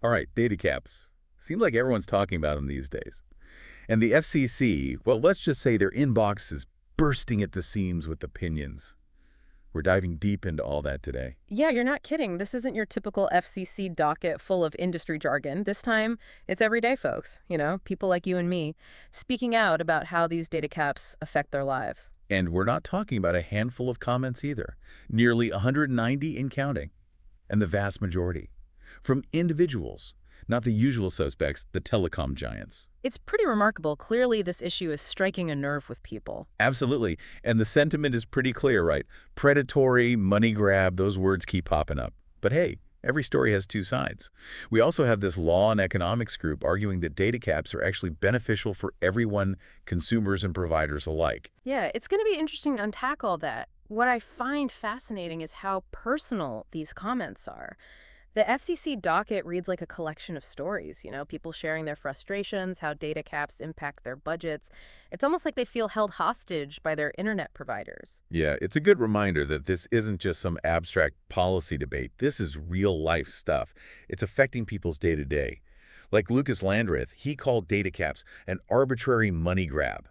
All right, data caps. Seems like everyone's talking about them these days. And the FCC, well, let's just say their inbox is bursting at the seams with opinions. We're diving deep into all that today. Yeah, you're not kidding. This isn't your typical FCC docket full of industry jargon. This time, it's everyday folks, people like you and me, speaking out about how these data caps affect their lives. And we're not talking about a handful of comments either. Nearly 190 in counting. And the vast majority. From individuals, not the usual suspects, the telecom giants. It's pretty remarkable. Clearly, this issue is striking a nerve with people. Absolutely. And the sentiment is pretty clear, right? Predatory, money grab, those words keep popping up. But hey, every story has two sides. We also have this law and economics group arguing that data caps are actually beneficial for everyone, consumers and providers alike. Yeah, it's going to be interesting to unpack all that. What I find fascinating is how personal these comments are. The FCC docket reads like a collection of stories, people sharing their frustrations, how data caps impact their budgets. It's almost like they feel held hostage by their internet providers. Yeah, it's a good reminder that this isn't just some abstract policy debate. This is real-life stuff. It's affecting people's day-to-day. Like Lucas Landreth, he called data caps an arbitrary money grab.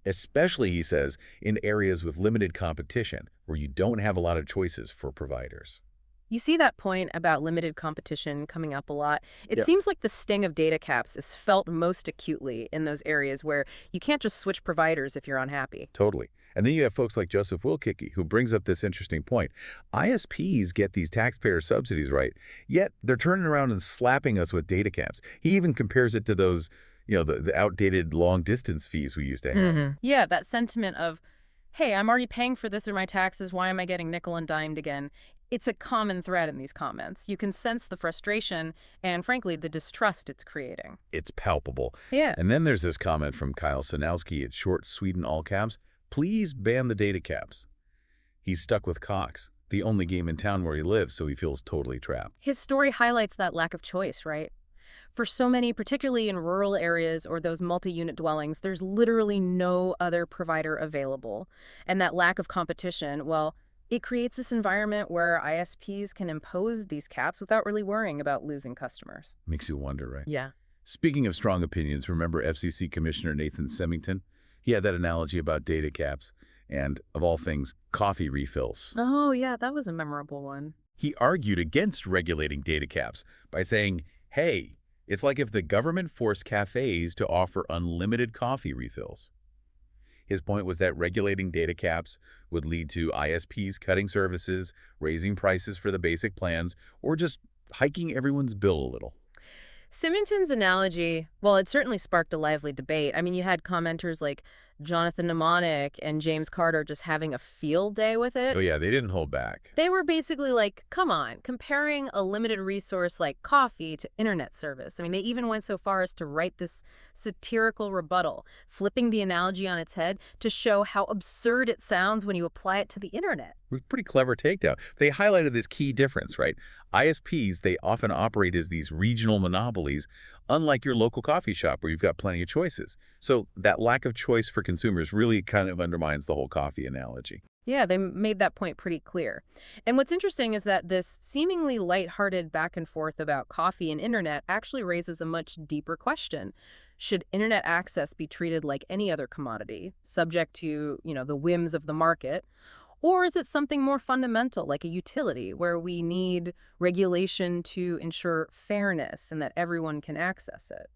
Especially, he says, in areas with limited competition, where you don't have a lot of choices for providers. You see that point about limited competition coming up a lot. It Yeah, seems like the sting of data caps is felt most acutely in those areas where you can't just switch providers if you're unhappy. totally. And then you have folks like Joseph Wilkicki, who brings up this interesting point. ISPs get these taxpayer subsidies right, yet they're turning around and slapping us with data caps. He even compares it to those, the outdated long-distance fees we used to have. Yeah, that sentiment of, hey, I'm already paying for this in my taxes. Why am I getting nickel and dimed again? It's a common thread in these comments. You can sense the frustration and, frankly, the distrust it's creating. It's palpable. Yeah. And then there's this comment from Kyle Sanowski at Short Sweden all caps. Please ban the data caps. He's stuck with Cox, the only game in town where he lives, so he feels totally trapped. His story highlights that lack of choice, right? For so many, particularly in rural areas or those multi-unit dwellings, there's literally no other provider available. And that lack of competition, well, it creates this environment where ISPs can impose these caps without really worrying about losing customers. Makes you wonder, right? Yeah. Speaking of strong opinions, remember FCC Commissioner Nathan Semington? He had that analogy about data caps and, of all things, coffee refills. Oh, yeah, that was a memorable one. He argued against regulating data caps by saying, hey, it's like if the government forced cafes to offer unlimited coffee refills. His point was that regulating data caps would lead to ISPs cutting services, raising prices for the basic plans, or just hiking everyone's bill a little. Symington's analogy, well, it certainly sparked a lively debate. I mean, you had commenters like Jonathan Mnemonic and James Carter just having a field day with Oh it. yeah, they didn't hold back. They were basically like, come on, comparing a limited resource like coffee to internet service. I mean, they even went so far as to write this satirical rebuttal, flipping the analogy on its head to show how absurd it sounds when you apply it to the internet. Pretty clever takedown. They highlighted this key difference, right? ISPs, they often operate as these regional monopolies, unlike your local coffee shop where you've got plenty of choices. So that lack of choice for consumers really kind of undermines the whole coffee analogy. Yeah, they made that point pretty clear. And what's interesting is that this seemingly lighthearted back and forth about coffee and internet actually raises a much deeper question. Should internet access be treated like any other commodity, subject to, the whims of the market? Or is it something more fundamental, like a utility, where we need regulation to ensure fairness and that everyone can access it?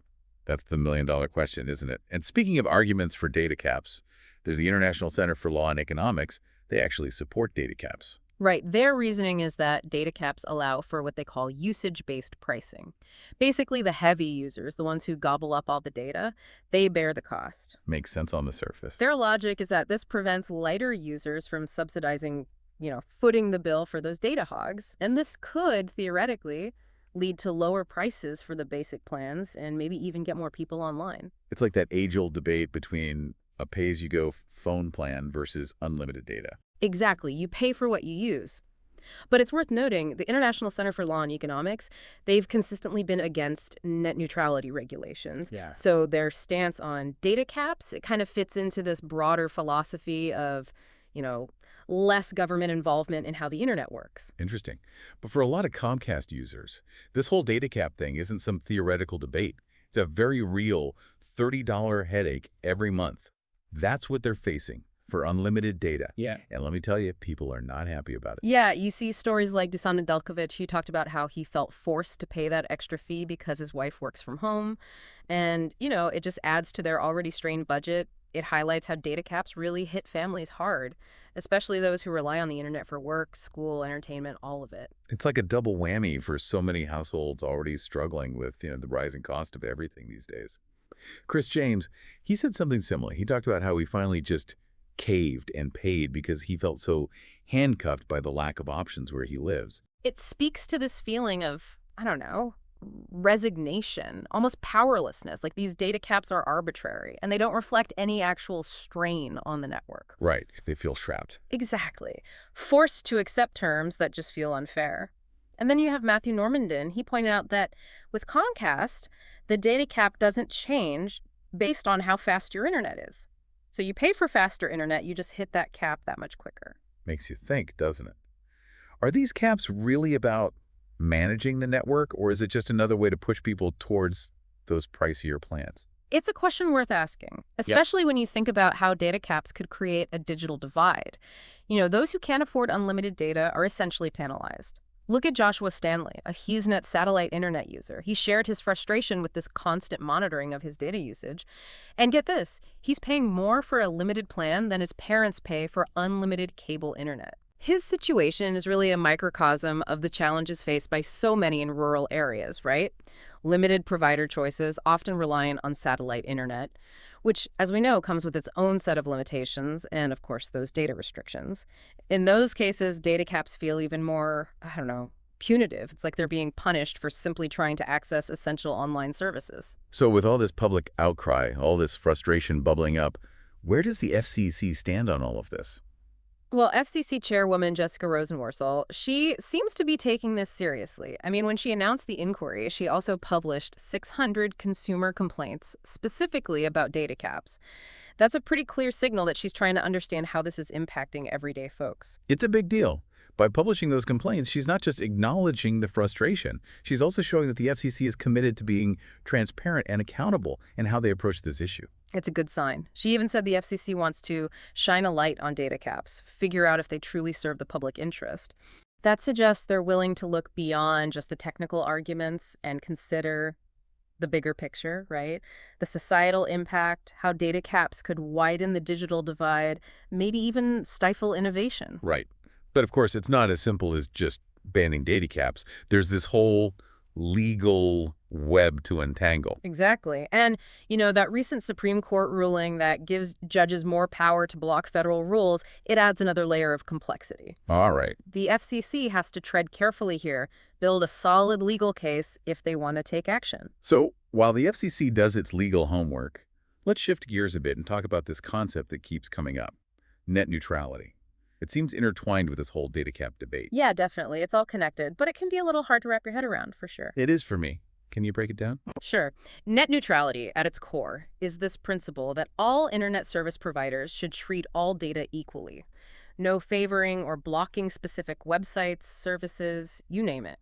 That's the million-dollar question, isn't it? And speaking of arguments for data caps, there's the International Center for Law and Economics. They actually support data caps. Right. Their reasoning is that data caps allow for what they call usage-based pricing. Basically, the heavy users, the ones who gobble up all the data, they bear the cost. Makes sense on the surface. Their logic is that this prevents lighter users from subsidizing, footing the bill for those data hogs. And this could, theoretically, lead to lower prices for the basic plans and maybe even get more people online. It's like that age-old debate between a pay-as-you-go phone plan versus unlimited data. Exactly. You pay for what you use. But it's worth noting, the International Center for Law and Economics, they've consistently been against net neutrality regulations. Yeah. So their stance on data caps, it kind of fits into this broader philosophy of, you know, less government involvement in how the internet works. Interesting. But for a lot of Comcast users, this whole data cap thing isn't some theoretical debate. It's a very real $30 headache every month. That's what they're facing for unlimited data. Yeah. And let me tell you, people are not happy about it. Yeah, you see stories like Dusan Nedeljkovic. He talked about how he felt forced to pay that extra fee because his wife works from home. And, it just adds to their already strained budget. It highlights how data caps really hit families hard, especially those who rely on the internet for work, school, entertainment, all of it. It's like a double whammy for so many households already struggling with, the rising cost of everything these days. Chris James, he said something similar. He talked about how he finally just caved and paid because he felt so handcuffed by the lack of options where he lives. It speaks to this feeling of, I don't know, resignation, almost powerlessness. Like these data caps are arbitrary and they don't reflect any actual strain on the network. Right. They feel trapped. Exactly. Forced to accept terms that just feel unfair. And then you have Matthew Normandin. He pointed out that with Comcast, the data cap doesn't change based on how fast your internet is. So you pay for faster internet, you just hit that cap that much quicker. Makes you think, doesn't it? Are these caps really about managing the network, or is it just another way to push people towards those pricier plans? It's a question worth asking, especially when you think about how data caps could create a digital divide. Those who can't afford unlimited data are essentially penalized. Look at Joshua Stanley, a HughesNet satellite internet user. He shared his frustration with this constant monitoring of his data usage. And get this, he's paying more for a limited plan than his parents pay for unlimited cable internet. His situation is really a microcosm of the challenges faced by so many in rural areas, right? Limited provider choices, often reliant on satellite internet, which, as we know, comes with its own set of limitations and, of course, those data restrictions. In those cases, data caps feel even more, punitive. It's like they're being punished for simply trying to access essential online services. So with all this public outcry, all this frustration bubbling up, where does the FCC stand on all of this? Well, FCC Chairwoman Jessica Rosenworcel, she seems to be taking this seriously. I mean, when she announced the inquiry, she also published 600 consumer complaints specifically about data caps. That's a pretty clear signal that she's trying to understand how this is impacting everyday folks. It's a big deal. By publishing those complaints, she's not just acknowledging the frustration. She's also showing that the FCC is committed to being transparent and accountable in how they approach this issue. It's a good sign. She even said the FCC wants to shine a light on data caps, figure out if they truly serve the public interest. That suggests they're willing to look beyond just the technical arguments and consider the bigger picture, right? The societal impact, how data caps could widen the digital divide, maybe even stifle innovation. Right. But of course, it's not as simple as just banning data caps. There's this whole legal web to untangle. Exactly. And, that recent Supreme Court ruling that gives judges more power to block federal rules, it adds another layer of complexity. All right. The FCC has to tread carefully here, build a solid legal case if they want to take action. So while the FCC does its legal homework, let's shift gears a bit and talk about this concept that keeps coming up, net neutrality. It seems intertwined with this whole data cap debate. Yeah, definitely. It's all connected, but it can be a little hard to wrap your head around, for sure. It is for me. Can you break it down? Sure. Net neutrality, at its core, is this principle that all internet service providers should treat all data equally. No favoring or blocking specific websites, services, you name it.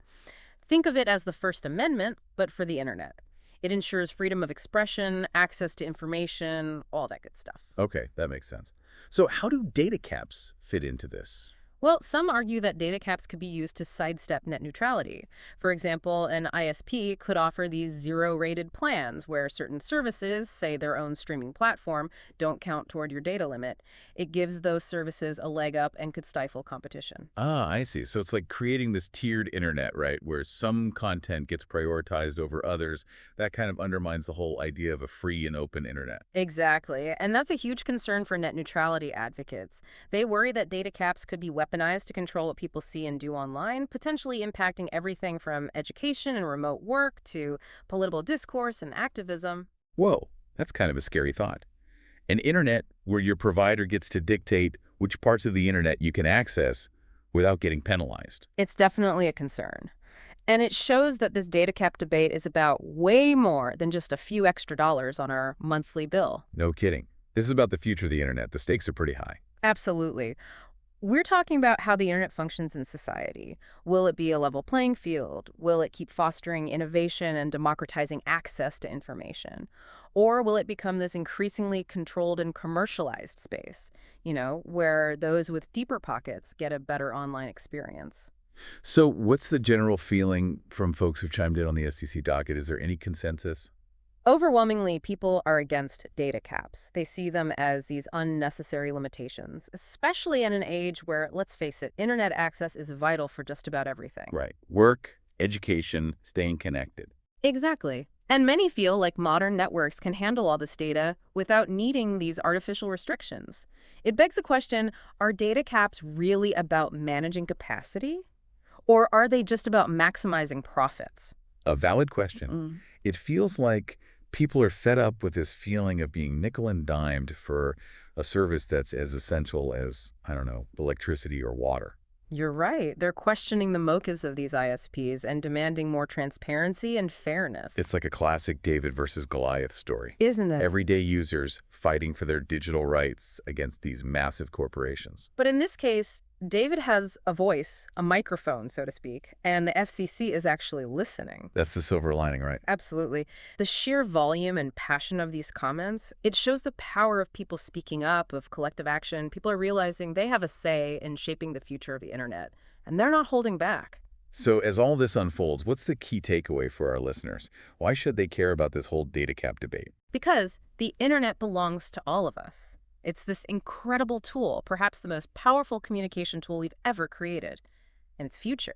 Think of it as the First Amendment, but for the internet. It ensures freedom of expression, access to information, all that good stuff. Okay, that makes sense. So how do data caps fit into this? Well, some argue that data caps could be used to sidestep net neutrality. For example, an ISP could offer these zero-rated plans where certain services, say their own streaming platform, don't count toward your data limit. It gives those services a leg up and could stifle competition. Ah, I see. So it's like creating this tiered internet, right, where some content gets prioritized over others. That kind of undermines the whole idea of a free and open internet. Exactly. And that's a huge concern for net neutrality advocates. They worry that data caps could be weaponized to control what people see and do online, potentially impacting everything from education and remote work to political discourse and activism. Whoa, that's kind of a scary thought. An internet where your provider gets to dictate which parts of the internet you can access without getting penalized. It's definitely a concern. And it shows that this data cap debate is about way more than just a few extra dollars on our monthly bill. No kidding. This is about the future of the internet. The stakes are pretty high. Absolutely. We're talking about how the internet functions in society. Will it be a level playing field? Will it keep fostering innovation and democratizing access to information? Or will it become this increasingly controlled and commercialized space, where those with deeper pockets get a better online experience? So what's the general feeling from folks who chimed in on the FCC docket? Is there any consensus? Overwhelmingly, people are against data caps. They see them as these unnecessary limitations, especially in an age where, let's face it, internet access is vital for just about everything. Right. Work, education, staying connected. Exactly. And many feel like modern networks can handle all this data without needing these artificial restrictions. It begs the question, are data caps really about managing capacity? Or are they just about maximizing profits? A valid question. Mm. It feels like people are fed up with this feeling of being nickel and dimed for a service that's as essential as, I don't know, electricity or water. You're right. They're questioning the motives of these ISPs and demanding more transparency and fairness. It's like a classic David versus Goliath story. Isn't it? Everyday users fighting for their digital rights against these massive corporations. But in this case, David has a voice, a microphone, so to speak, and the FCC is actually listening. That's the silver lining, right? Absolutely. The sheer volume and passion of these comments, it shows the power of people speaking up, of collective action. People are realizing they have a say in shaping the future of the internet, and they're not holding back. So as all this unfolds, what's the key takeaway for our listeners? Why should they care about this whole data cap debate? Because the internet belongs to all of us. It's this incredible tool, perhaps the most powerful communication tool we've ever created, and its future.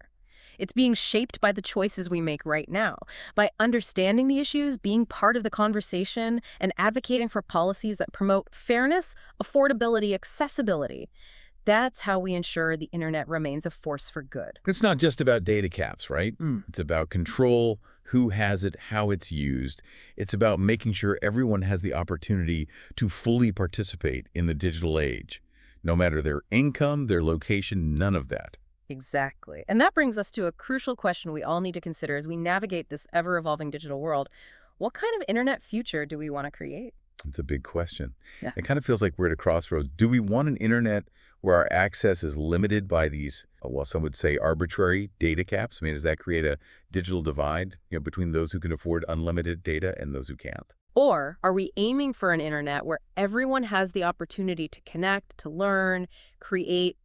It's being shaped by the choices we make right now, by understanding the issues, being part of the conversation, and advocating for policies that promote fairness, affordability, accessibility. That's how we ensure the internet remains a force for good. It's not just about data caps, right? Mm. It's about control, who has it, how it's used. It's about making sure everyone has the opportunity to fully participate in the digital age. No matter their income, their location, none of that. Exactly. And that brings us to a crucial question we all need to consider as we navigate this ever-evolving digital world. What kind of internet future do we want to create? It's a big question. Yeah. It kind of feels like we're at a crossroads. Do we want an internet where our access is limited by these, well, some would say arbitrary data caps? I mean, does that create a digital divide, between those who can afford unlimited data and those who can't? Or are we aiming for an internet where everyone has the opportunity to connect, to learn, create,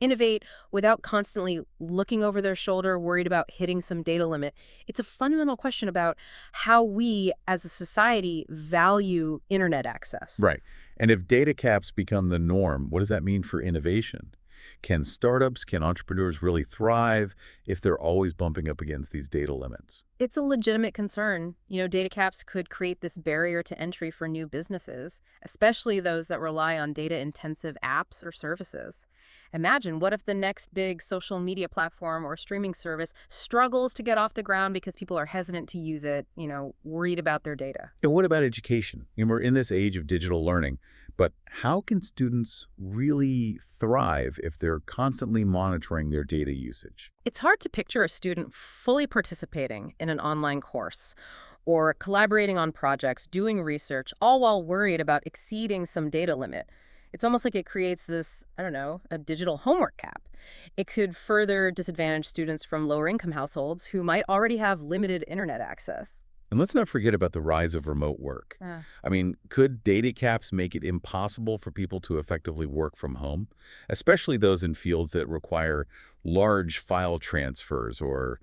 innovate without constantly looking over their shoulder, worried about hitting some data limit? It's a fundamental question about how we as a society value internet access. Right. And if data caps become the norm, what does that mean for innovation? Can startups, can entrepreneurs really thrive if they're always bumping up against these data limits? It's a legitimate concern. Data caps could create this barrier to entry for new businesses, especially those that rely on data-intensive apps or services. Imagine, what if the next big social media platform or streaming service struggles to get off the ground because people are hesitant to use it, worried about their data? And what about education? We're in this age of digital learning, but how can students really thrive if they're constantly monitoring their data usage? It's hard to picture a student fully participating in an online course or collaborating on projects, doing research, all while worried about exceeding some data limit. It's almost like it creates this, a digital homework gap. It could further disadvantage students from lower income households who might already have limited internet access. And let's not forget about the rise of remote work. I mean, could data caps make it impossible for people to effectively work from home, especially those in fields that require large file transfers or,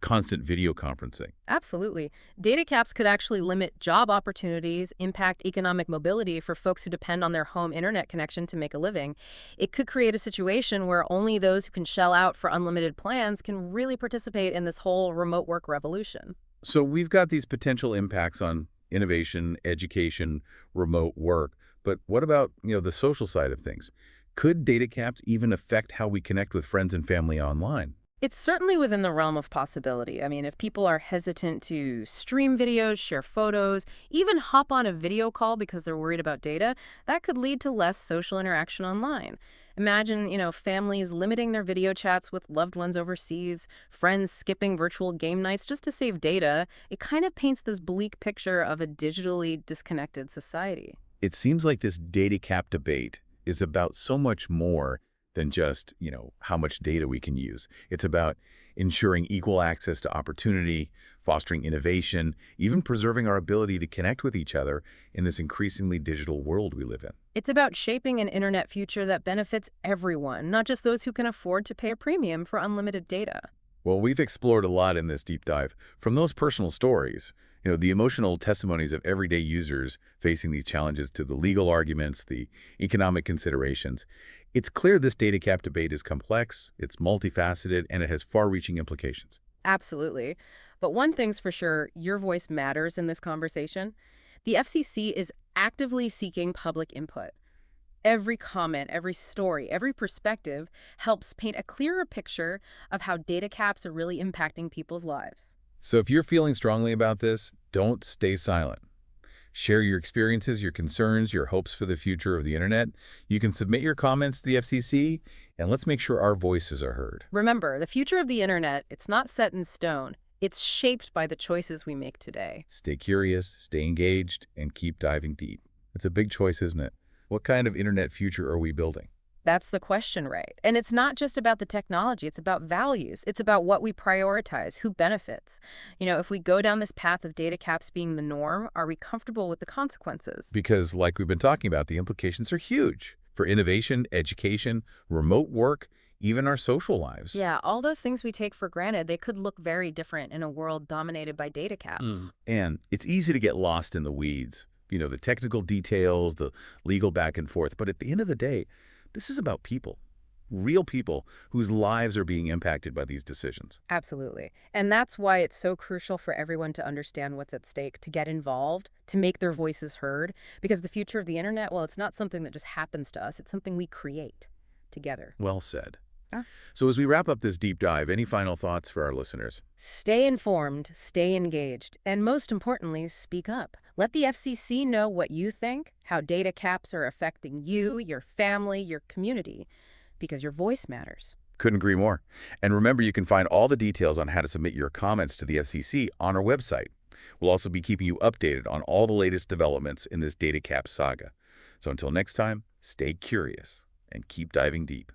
constant video conferencing? Absolutely. Data caps could actually limit job opportunities, impact economic mobility for folks who depend on their home internet connection to make a living. It could create a situation where only those who can shell out for unlimited plans can really participate in this whole remote work revolution. So we've got these potential impacts on innovation, education, remote work. But what about, the social side of things? Could data caps even affect how we connect with friends and family online? It's certainly within the realm of possibility. I mean, if people are hesitant to stream videos, share photos, even hop on a video call because they're worried about data, that could lead to less social interaction online. Imagine, families limiting their video chats with loved ones overseas, friends skipping virtual game nights just to save data. It kind of paints this bleak picture of a digitally disconnected society. It seems like this data cap debate is about so much more than just, how much data we can use. It's about ensuring equal access to opportunity, fostering innovation, even preserving our ability to connect with each other in this increasingly digital world we live in. It's about shaping an internet future that benefits everyone, not just those who can afford to pay a premium for unlimited data. Well, we've explored a lot in this deep dive. From those personal stories, the emotional testimonies of everyday users facing these challenges, to the legal arguments, the economic considerations, it's clear this data cap debate is complex, it's multifaceted, and it has far-reaching implications. Absolutely. But one thing's for sure, your voice matters in this conversation. The FCC is actively seeking public input. Every comment, every story, every perspective helps paint a clearer picture of how data caps are really impacting people's lives. So if you're feeling strongly about this, don't stay silent. Share your experiences, your concerns, your hopes for the future of the internet. You can submit your comments to the FCC, and let's make sure our voices are heard. Remember, the future of the internet, it's not set in stone. It's shaped by the choices we make today. Stay curious, stay engaged, and keep diving deep. It's a big choice, isn't it? What kind of internet future are we building? That's the question, right? And it's not just about the technology, it's about values. It's about what we prioritize, who benefits. If we go down this path of data caps being the norm, are we comfortable with the consequences? Because, like we've been talking about, the implications are huge for innovation, education, remote work, even our social lives. Yeah, all those things we take for granted, they could look very different in a world dominated by data caps. And it's easy to get lost in the weeds, the technical details, the legal back and forth. But at the end of the day, this is about people, real people whose lives are being impacted by these decisions. Absolutely. And that's why it's so crucial for everyone to understand what's at stake, to get involved, to make their voices heard. Because the future of the internet, well, it's not something that just happens to us. It's something we create together. Well said. Ah. So as we wrap up this deep dive, any final thoughts for our listeners? Stay informed, stay engaged, and most importantly, speak up. Let the FCC know what you think, how data caps are affecting you, your family, your community, because your voice matters. Couldn't agree more. And remember, you can find all the details on how to submit your comments to the FCC on our website. We'll also be keeping you updated on all the latest developments in this data cap saga. So until next time, stay curious and keep diving deep.